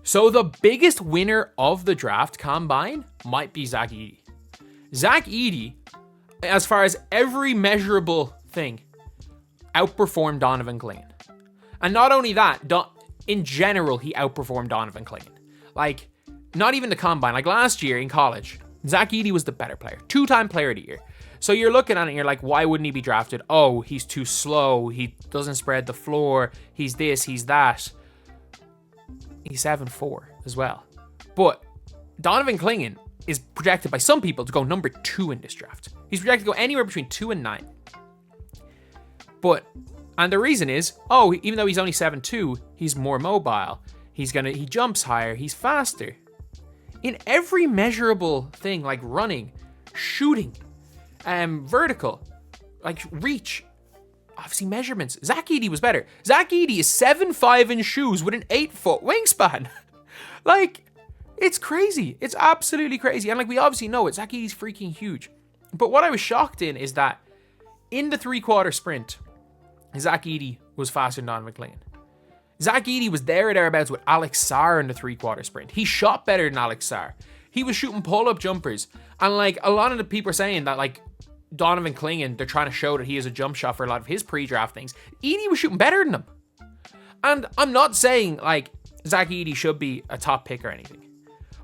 So the biggest winner of the draft combine might be Zach Edey. Zach Edey, as far as every measurable thing, outperformed Donovan Clingan. And not only that, in general, he outperformed Donovan Clingan. Like, not even the combine. Like last year in college, Zach Edey was the better player. 2-time player of the year. So you're looking at it and you're like, why wouldn't he be drafted? Oh, he's too slow. He doesn't spread the floor. He's this, he's that. He's 7'4" as well. But Donovan Clingan is projected by some people to go number 2 in this draft. He's projected to go anywhere between 2 and 9. And the reason is, even though he's only 7'2", he's more mobile. He jumps higher. He's faster. In every measurable thing, like running, shooting, vertical, like reach, obviously measurements, Zach Edey was better. Zach Edey is 7'5" in shoes with an 8-foot wingspan. Like, it's crazy. It's absolutely crazy. And like, we obviously know it. Zach Edey's freaking huge. But what I was shocked in is that in the 3-quarter sprint, Zach Edey was faster than Donovan Clingan. Zach Edey was there or thereabouts with Alex Sarr in the 3-quarter sprint. He shot better than Alex Sarr. He was shooting pull-up jumpers. And like, a lot of the people are saying that like Donovan Clingan, they're trying to show that he has a jump shot for a lot of his pre-draft things. Edey was shooting better than him. And I'm not saying like Zach Edey should be a top pick or anything.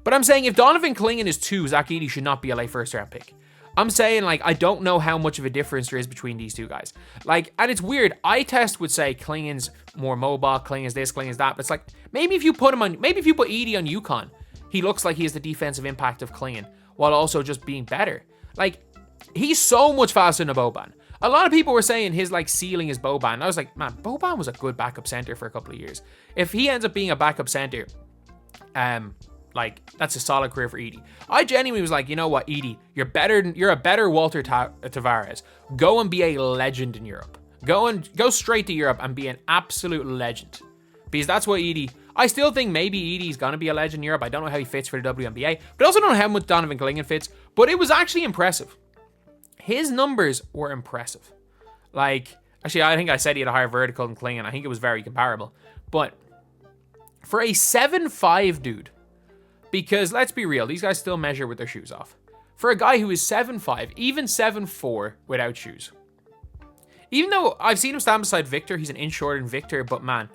But I'm saying if Donovan Clingan is 2, Zach Edey should not be a late first-round pick. I'm saying, like, I don't know how much of a difference there is between these two guys. Like, and it's weird. Eye test would say Clingan's more mobile, Clingan's this, Clingan's that. But it's like, maybe if you put Edey on UConn, he looks like he has the defensive impact of Clingan while also just being better. Like, he's so much faster than Boban. A lot of people were saying his, like, ceiling is Boban. I was like, man, Boban was a good backup center for a couple of years. If he ends up being a backup center, like, that's a solid career for Edey. I genuinely was like, you know what, Edey, you're a better Walter Tavares. Go and be a legend in Europe. Go straight to Europe and be an absolute legend. Because that's what Edey, I still think maybe Edey's gonna be a legend in Europe. I don't know how he fits for the WNBA, but I also don't know how much Donovan Clingan fits, but it was actually impressive. His numbers were impressive. Like, actually, I think I said he had a higher vertical than Clingan. I think it was very comparable. But for a 7'5" dude, because let's be real, these guys still measure with their shoes off. For a guy who is 7'5", even 7'4" without shoes. Even though I've seen him stand beside Victor, he's an inch shorter than Victor, but man,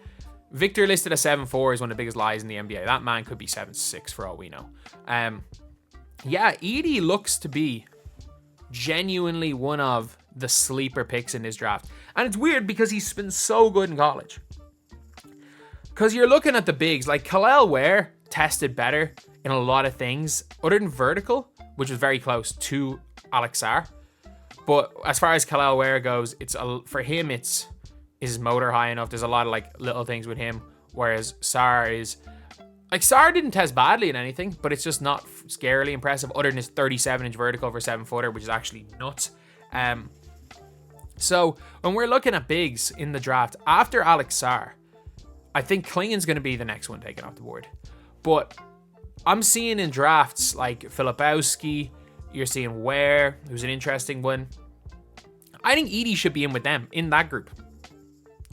Victor listed as 7'4" is one of the biggest lies in the NBA. That man could be 7'6" for all we know. Yeah, Edey looks to be genuinely one of the sleeper picks in this draft. And it's weird because he's been so good in college. Because you're looking at the bigs, like Kel'el Ware tested better in a lot of things other than vertical, which was very close to Alex Sarr. But as far as Kel'el Ware goes, for him, is his motor high enough? There's a lot of like little things with him, whereas Sarr is like, Sarr didn't test badly in anything, but it's just not scarily impressive other than his 37-inch vertical for 7-footer, which is actually nuts. So when we're looking at bigs in the draft after Alex Sarr, I think Clingan's going to be the next one taken off the board. But I'm seeing in drafts like Filipowski, you're seeing Ware, who's an interesting one. I think Edey should be in with them, in that group.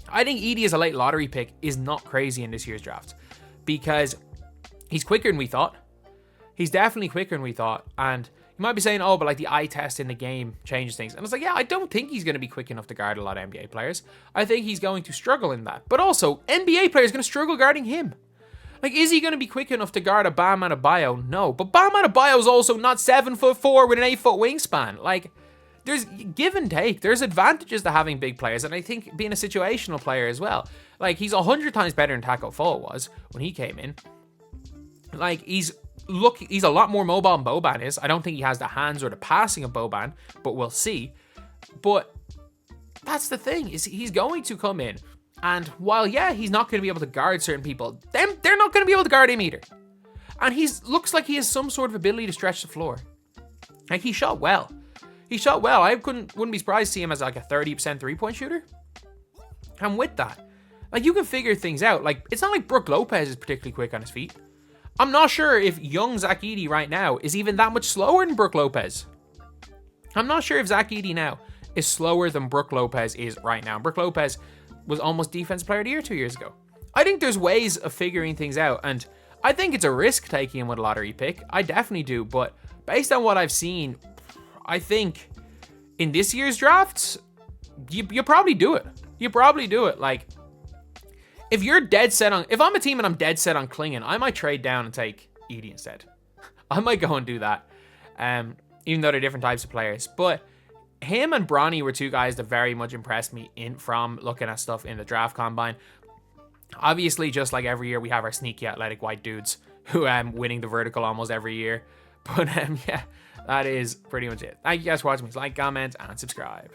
I think Edey as a late lottery pick is not crazy in this year's draft because he's quicker than we thought. He's definitely quicker than we thought. And you might be saying, oh, but like the eye test in the game changes things. And I was like, yeah, I don't think he's going to be quick enough to guard a lot of NBA players. I think he's going to struggle in that. But also, NBA players are going to struggle guarding him. Like, is he going to be quick enough to guard a Bam Adebayo? No. But Bam Adebayo is also not 7'4" with an 8-foot wingspan. Like, there's give and take. There's advantages to having big players. And I think being a situational player as well. Like, he's 100 times better than Taco Fall was when he came in. Like, he's a lot more mobile than Boban is. I don't think he has the hands or the passing of Boban, but we'll see. But that's the thing, is he's going to come in. And while, yeah, he's not going to be able to guard certain people, they're not going to be able to guard him either. And he looks like he has some sort of ability to stretch the floor. Like, he shot well. I wouldn't be surprised to see him as like a 30% three-point shooter. And with that, like, you can figure things out. Like, it's not like Brook Lopez is particularly quick on his feet. I'm not sure if young Zach Edey right now is even that much slower than Brook Lopez. I'm not sure if Zach Edey now is slower than Brook Lopez is right now. Brook Lopez was almost Defensive Player of the Year 2 years ago. I think there's ways of figuring things out, and I think it's a risk taking him with a lottery pick. I definitely do. But based on what I've seen, I think in this year's drafts, you probably do it. You probably do it. Like, if you're dead set on... If I'm a team and I'm dead set on Clingan, I might trade down and take Edey instead. I might go and do that. Even though they're different types of players. But him and Bronny were two guys that very much impressed me from looking at stuff in the draft combine. Obviously, just like every year, we have our sneaky athletic white dudes who winning the vertical almost every year. But yeah, that is pretty much it. Thank you guys for watching. Please like, comment, and subscribe.